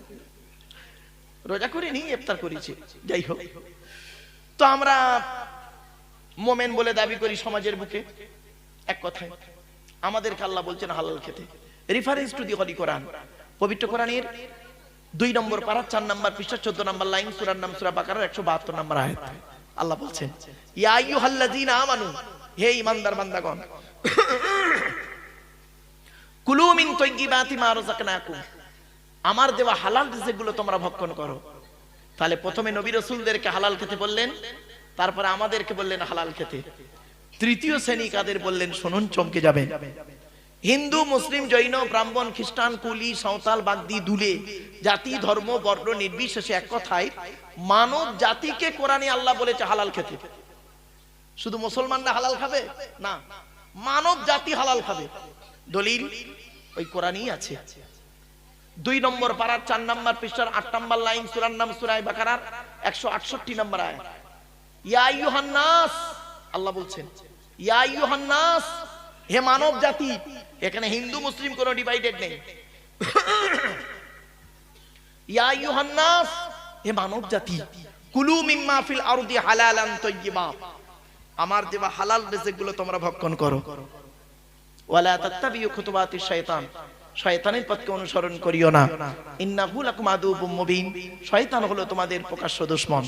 রোজা করিনি, ইফতার করেছি, যাই হোক। তো আমরা মোমেন বলে দাবি করি সমাজের বুকে। এক কথায় আমাদেরকে আল্লাহ বলছেন হালাল খেতে। রেফারেন্স টু দি হলি কোরআন, পবিত্র কোরআনের 2 নম্বর পারা, 4 নম্বর পৃষ্ঠা, 14 নম্বর লাইন, সূরার নাম সূরা বাকারার 172 নম্বর আয়াত। আল্লাহ বলছেন, ইয়া আইয়ুহাল্লাযীনা আমানু, হে ঈমানদার বান্দাগণ, কুলু মিন তাইয়্যিবাতি মা রাযাকনাকুম, আমার দেওয়া হালাল রিজিকগুলো তোমরা ভক্ষণ করো। তাহলে প্রথমে নবী রাসূলদেরকে হালাল খেতে বললেন, তারপরে আমাদেরকে বললেন হালাল খেতে। তৃতীয় শ্রেণী কাদের বললেন শুনুন, চমকে যাবেন। হিন্দু, মুসলিম, জৈন, ব্রাহ্মণ, খ্রিস্টান, কুলি, সাঁওতাল, বাগদি, দুলে, জাতি, ধর্ম, বর্ণ নির্বিশেষে এক কথায় মানব জাতিকে কোরআনে আল্লাহ বলেছে হালাল খেতে। শুধু মুসলমানরা হালাল খাবে না, মানব জাতি হালাল খাবে। দলিল ওই কোরআনেই আছে। 2 নম্বর পারার 4 নম্বর পৃষ্ঠার 8 নম্বর লাইন, সূরার নাম সূরা বাকারার 168 নম্বর আয়াত। ইয়া আইয়ুহান নাস, আল্লাহ বলছেন ইয়া আইয়ুহান নাস, হে মানব জাতি। এখানে হিন্দু মুসলিম কোনো ডিভাইডেড নেই। ইয়া আইয়ুহান নাস, হে মানব জাতি, কুলু মিম্মা ফিল আরদি হালালান তাইয়্যিবা, আমার দেওয়া হালাল রিজিকগুলো তোমরা ভক্ষণ করো। ওয়ালা তাত্তাবিউ খুতুবাতিশ শাইতান, শয়তানের পথকে অনুসরণ করিও না। ইন্নাহু লাকুম আদুউম মুবিন, শয়তান হলো তোমাদের প্রকাশ্য দুশমন।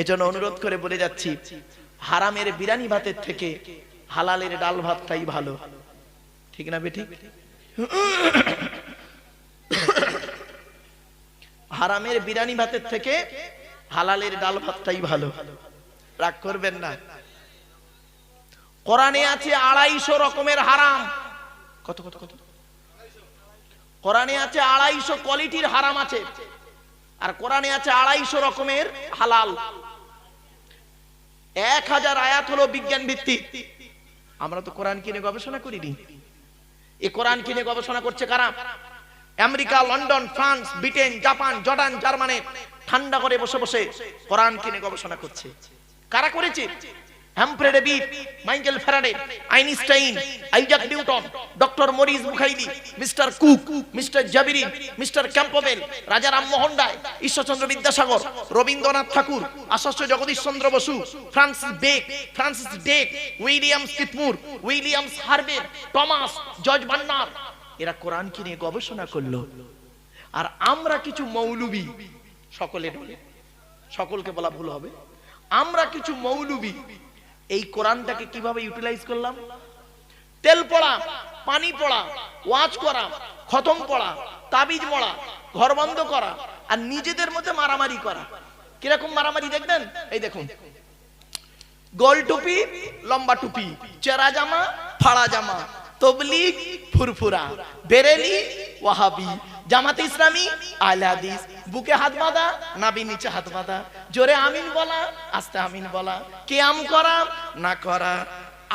এজন্য অনুরোধ করে বলে যাচ্ছি, হারামের বিরানি ভাতের থেকে হালালের ডাল ভাতটাই ভালো, ঠিক না বেটি? হারামের বিরানি ভাতের থেকে হালালের ডাল ভাতটাই ভালো। রাগ করবেন না। কোরআনে আছে 250 রকমের হারাম। কত কত কত? কোরআনে আছে 250 কোয়ালিটির হারাম আছে, আর কোরআনে আছে 250 রকমের হালাল। 1000 আয়াত হলো বিজ্ঞান ভিত্তিক। আমরা তো কোরআন কিনে গবেষণা করিনি। এই কোরআন কিনে গবেষণা করছে কারা? America, London, France, Britain, Japan, Jordan, Germany ঠান্ডা করে বসে বসে কোরআন কিনে গবেষণা করছে। কারা করেছে? Humphrey David, Michael Faraday, Einstein, Isaac Newton, doctor Maurice Bucaille, mister Cook, mister জাবিরিন, mister Campbell, Raja Rammohan Roy, Ishwarchandra Vidyasagar, Rabindranath Thakur, Acharya Jagadish Chandra Bose, Francis ডেক, Williams Keith Moore, Williams Harvey, Thomas, George Bernard, এরা কোরআন কিনে গবেষণা করলো। আর আমরা কিছু মৌলবি, সকলকে বলা ভুল হবে, আমরা কিছু মৌলবি এই কোরআনটাকে কিভাবে ইউটিলাইজ করলাম? তেল পড়া, পানি পড়া, ওয়াজ করা, খতম পড়া, তাবিজ মড়া, ঘর বন্ধ করা, আর নিজেদের মধ্যে মারামারি করা। কিরকম মারামারি দেখবেন? এই দেখুন, গোল টুপি, লম্বা টুপি, চেরা জামা, ফাড়া জামা, তবলিগ, ফুরফুরা, বেরেলি, ওয়াহাবি, জামাতে ইসলামী, আহলে হাদিস, বুকে হাত বাঁধা, নাভি নিচে হাত বাঁধা, জোরে আমিন বলা, আস্তে আমিন বলা, কিয়াম করা না করা,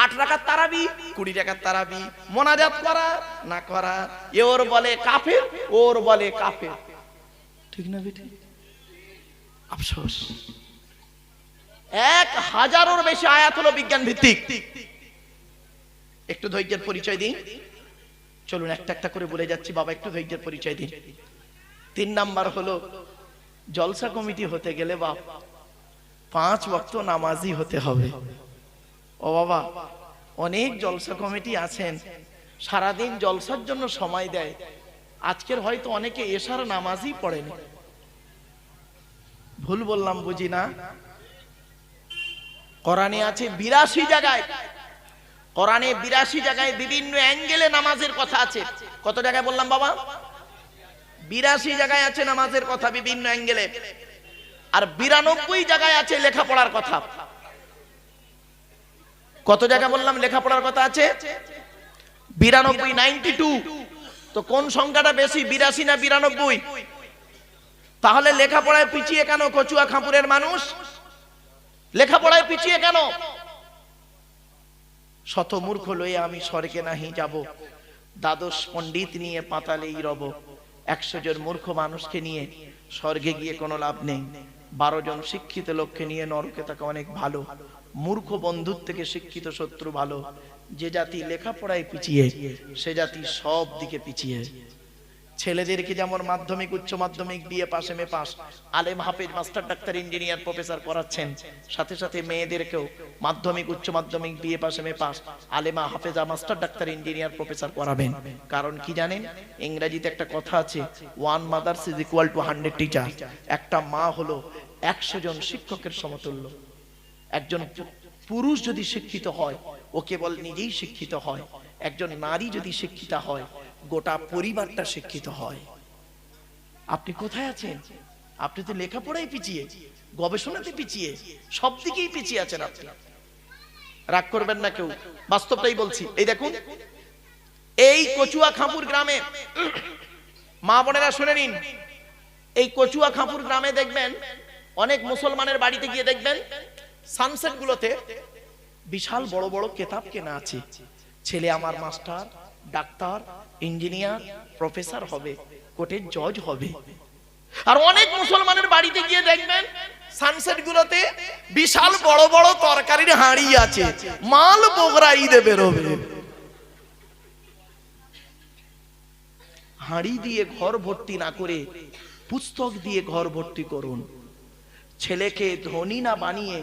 8 রাকাত তারাবি, 20 রাকাত তারাবি, মোনাজাত করা না করা, এ ওর বলে কাফের, ওর বলে কাফের, ঠিক না বেটি? আফসোস, 1000-এর বেশি আয়াত হলো বিজ্ঞান ভিত্তিক। একটু ধৈর্যের পরিচয় দিন, চলুন একটা একটা করে বলে যাচ্ছি। বাবা একটু ধৈর্যের পরিচয় দিন। 3 নাম্বার হলো, জলসা কমিটি হতে গেলে বাপ 5 ওয়াক্ত নামাজি হতে হবে। ও বাবা, অনেক জলসা কমিটি আছেন, সারাদিন জলসার জন্য সময় দেয়, আজকের হয়তো অনেকে এশার নামাজই পড়েন। ভুল বললাম বুঝি না? কোরআনে আছে 82 জায়গায়, কোরআনে 82 জায়গায় বিভিন্ন অ্যাঙ্গেলে নামাজের কথা আছে। কত জায়গায় বললাম বাবা? 82 জায়গায় আছে নামাজের কথা বিভিন্ন অ্যাঙ্গেলে, আর 92 জায়গায় আছে লেখাপড়ার কথা। কত জায়গা বললাম লেখাপড়ার কথা আছে? 92, 92। তো কোন সংখ্যাটা বেশি, 82 না 92? তাহলে লেখাপড়ায় পিছিয়ে কেন কচুয়া খাঁপুরের মানুষ? লেখাপড়ায় পিছিয়ে কেন? শত মূর্খ লয়ে আমি স্বর্গে নাহি যাব, দ্বাদশ পণ্ডিত নিয়ে পাতালেই রব। 100 জন মূর্খ মানুষকে নিয়ে স্বর্গে গিয়ে কোনো লাভ নেই। 12 জন শিক্ষিত লোককে নিয়ে নরকে থাকা অনেক ভালো। মূর্খ বন্ধুর থেকে শিক্ষিত শত্রু ভালো। যে জাতি লেখাপড়ায় পিছিয়ে, সে জাতি সব দিকে পিছিয়ে। ছেলেদেরকে যেমন মাধ্যমিক, উচ্চ মাধ্যমিক, বিএ পাস, এমএ পাস, আলেম, হাফেজ, মাস্টার, ডাক্তার, ইঞ্জিনিয়ার, প্রফেসর করাচ্ছেন, সাথে সাথে মেয়েদেরকেও মাধ্যমিক, উচ্চ মাধ্যমিক, BA pass, MA pass, আলেমা, হাফেজা, master, doctor, engineer, professor করাবেন। কারণ কি জানেন? ইংরেজিতে একটা কথা আছে, 1 mother's is equal to 100 teacher. একটা মা হলো 100 জন শিক্ষকের সমতুল্য। একজন পুরুষ যদি শিক্ষিত হয়, ও কেবল নিজেই শিক্ষিত হয়। একজন নারী যদি শিক্ষিতা হয়, গোটা পরিবারটা শিক্ষিত হয়। আপনি কোথায় আছেন? আপনি তো লেখাপড়ায় পিছিয়ে, গবেষণাতে পিছিয়ে, সব দিকেই পিছিয়ে আছেন আপনি। রাগ করবেন না কেউ, বাস্তবটাই বলছি। এই দেখুন, এই কচুয়া খাঁপুর গ্রামে, মা বোনেরা শুনে নিন, এই কচুয়া খাঁপুর গ্রামে দেখবেন অনেক মুসলমানের বাড়িতে গিয়ে দেখবেন সানসেট গুলোতে বিশাল বড় বড় কেতাব কেনা আছে। ছেলে আমার মাস্টার, ডাক্তার, ইঞ্জিনিয়ার, প্রফেসর হবে, কোর্টের জজ হবে। আর অনেক মুসলমানের বাড়িতে গিয়ে দেখবেন সানসেট গুলোতে বিশাল বড় বড় তরকারির হাঁড়ি আছে, মাল বগরা ঈদে বেরোবে। হাঁড়ি দিয়ে ঘর ভর্তি না করে পুস্তক দিয়ে ঘর ভর্তি করুন। ছেলেকে ধনী না বানিয়ে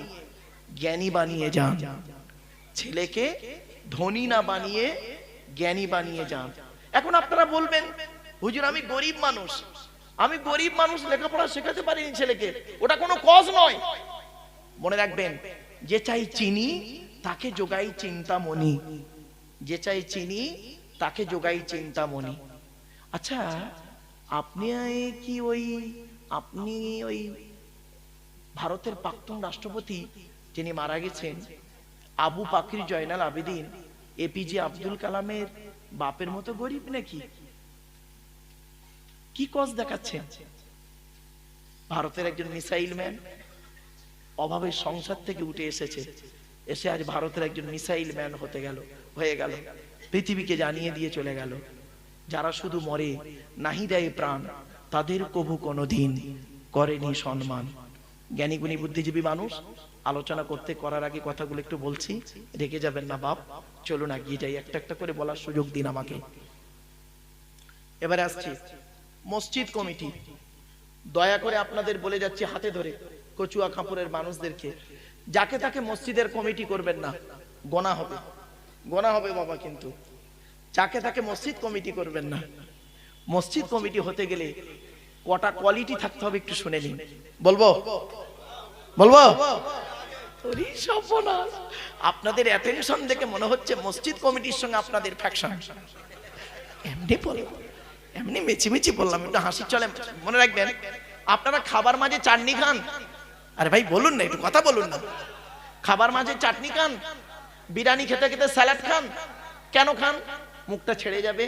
জ্ঞানী বানিয়ে যান। ছেলেকে ধনী না বানিয়ে জ্ঞানী বানিয়ে যান। এখন আপনারা বলবেন, হুজুর আমি গরিব মানুষ, লেখাপড়া শেখাতে পারিনি ছেলেকে। ওটা কোনো কজ নয়। মনে রাখবেন, যে চাই চিনি তাকে যোগাই চিন্তামণি, যে চাই চিনি তাকে যোগাই চিন্তামণি। আচ্ছা, আপনি ওই ভারতের প্রাক্তন রাষ্ট্রপতি যিনি মারা গেছেন, আবু বাকর জয়নাল আবেদিন এপিজে আব্দুল কালামের বাপের মতো গরিব নাকি? কি কজ দেখাচ্ছেন? ভারতের একজন মিসাইল ম্যান অভাবের সংসার থেকে উঠে এসে আজ ভারতের একজন মিসাইল ম্যান হয়ে গেল, পৃথিবীকে জানিয়ে দিয়ে চলে গেল। যারা শুধু মরে নাহি দেয় প্রাণ, তাদের কবু কোনোদিন করেনি সম্মান। জ্ঞানী গুণী বুদ্ধিজীবী মানুষ, আলোচনা করার আগে কথাগুলো একটু বলছি, রেখে যাবেন না বাপ। চলুন এগিয়ে যাই, একটা একটা করে বলার সুযোগ দিন আমাকে। এবারে আসছি মসজিদ কমিটি। দয়া করে আপনাদের বলে যাচ্ছি হাতে ধরে, কচুয়া খাপুরের মানুষদেরকে, যাকে তাকে মসজিদের কমিটি করবেন না, গোনা হবে বাবা। কিন্তু যাকে তাকে মসজিদ কমিটি করবেন না। মসজিদ কমিটি হতে গেলে কটা কোয়ালিটি থাকতে হবে একটু শুনে নিন। বলবো আপনাদের অ্যাটেনশন দেখে মনে হচ্ছে মসজিদ কমিটির সঙ্গে আপনাদের ফ্যাকশন। এমনি মেচিমেচি বললাম, একটু হাসি চলে। মনে রাখবেন, আপনারা খাবার মাঝে চাটনি খান। আরে ভাই বলুন না, একটু কথা বলুন না। খাবার মাঝে চাটনি খান, বিরিয়ানি খেতে খেতে স্যালাড খান। কেন খান? মুখটা ছেড়ে যাবে,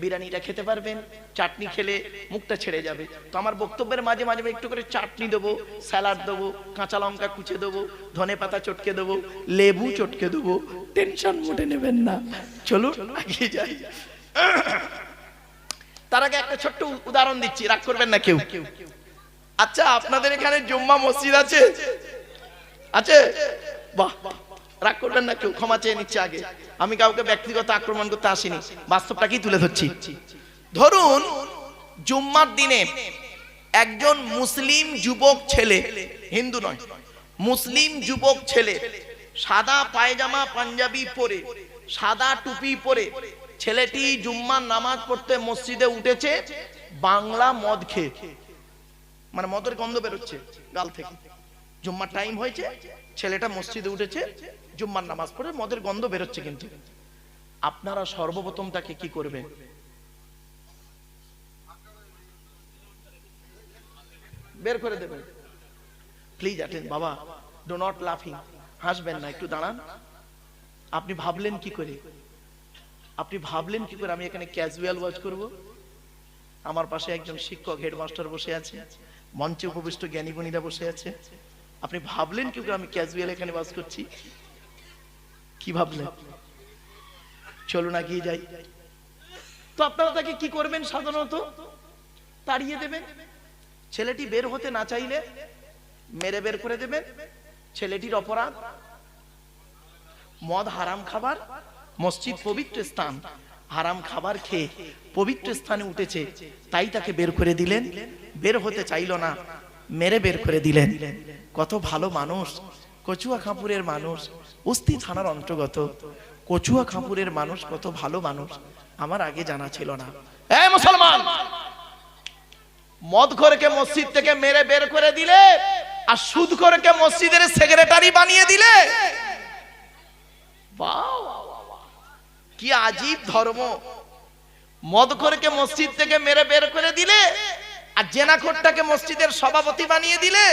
বিরিয়ানিটা খেতে পারবেন। চাটনি খেলে মুখটা ছেড়ে যাবে। তো আমার বক্তব্যের মাঝে মাঝে একটু করে চাটনি দেবো, স্যালাড দেবো, কাঁচা লঙ্কা কুচে দেবো, ধনে পাতা চটকে দেবো, লেবু চটকে দেবো। টেনশন মোটে নেবেন না, চলুন এগিয়ে যাই। তার আগে একটা ছোট্ট উদাহরণ দিচ্ছি, রাগ করবেন না কেউ। আচ্ছা, আপনাদের এখানে জুম্মা মসজিদ আছে? বাহ, রাগ করবেন না কেউ, ক্ষমা চেয়ে নিচ্ছে আগে। আমি কাউকে ব্যক্তিগত আক্রমণ করতে আসিনি, বাস্তবটাকেই তুলে ধরছি। ধরুন জুম্মার দিনে একজন মুসলিম যুবক ছেলে, হিন্দু নয়, মুসলিম যুবক ছেলে, সাদা পায়জামা পাঞ্জাবি পরে, সাদা টুপি পরে, ছেলেটি জুম্মার নামাজ পড়তে মসজিদে উঠেছে বাংলা মদ খেয়ে। মানে মদের গন্ধ বেরোচ্ছে গাল থেকে। জুম্মার টাইম হয়েছে, ছেলেটা মসজিদে উঠেছে, জুম্মার নামাজ পড়ে মদের গন্ধ বেরোচ্ছে। কিন্তু আপনারা সর্বপ্রথম তাকে কি করবেন? বের করে দেবেন। প্লিজ অ্যাটেন্ড বাবা, ডো নট লাফিং, হাসবেন না, একটু দাঁড়ান। আপনি ভাবলেন কি করে আমি এখানে ক্যাজুয়াল ওয়াজ করব? আমার পাশে একজন শিক্ষক, হেডমাস্টার বসে আছে, মঞ্চে উপবিষ্ট জ্ঞানী গুণীরা বসে আছে। আপনি ভাবলেন কি করে আমি ক্যাজুয়াল এখানে ওয়াজ করছি? কি ভাবলেন? চলুন এগিয়ে যাই। তো আপনারা তাকে কি করবেন? সাধারণত তাড়িয়ে দেবেন। ছেলেটি বের হতে না চাইলে মেরে বের করে দেবেন। ছেলেটির অপরাধ, মদ হারাম খাবার, মসজিদ পবিত্র স্থান, হারাম খাবার খেয়ে পবিত্র স্থানে উঠেছে, তাই তাকে বের করে দিলেন। বের হতে চাইল না, মেরে বের করে দিলেন। কত ভালো মানুষ কচুয়া খাপুরের মানুষ, উস্তি থানার অন্তর্গত কচুয়া খাপুরের মানুষ, কত ভালো মানুষ, আমার আগে জানা ছিল না। এই মুসলমান, মদখোরকে মসজিদ থেকে মেরে বের করে দিলে আর সুদখোরকে মসজিদের সেক্রেটারি বানিয়ে দিলে। বাহ, কি আজীব ধর্ম! মদখোরকে মসজিদ থেকে মেরে বের করে দিলে আর জেনাখোরটাকে মসজিদের সভাপতি বানিয়ে দিলে।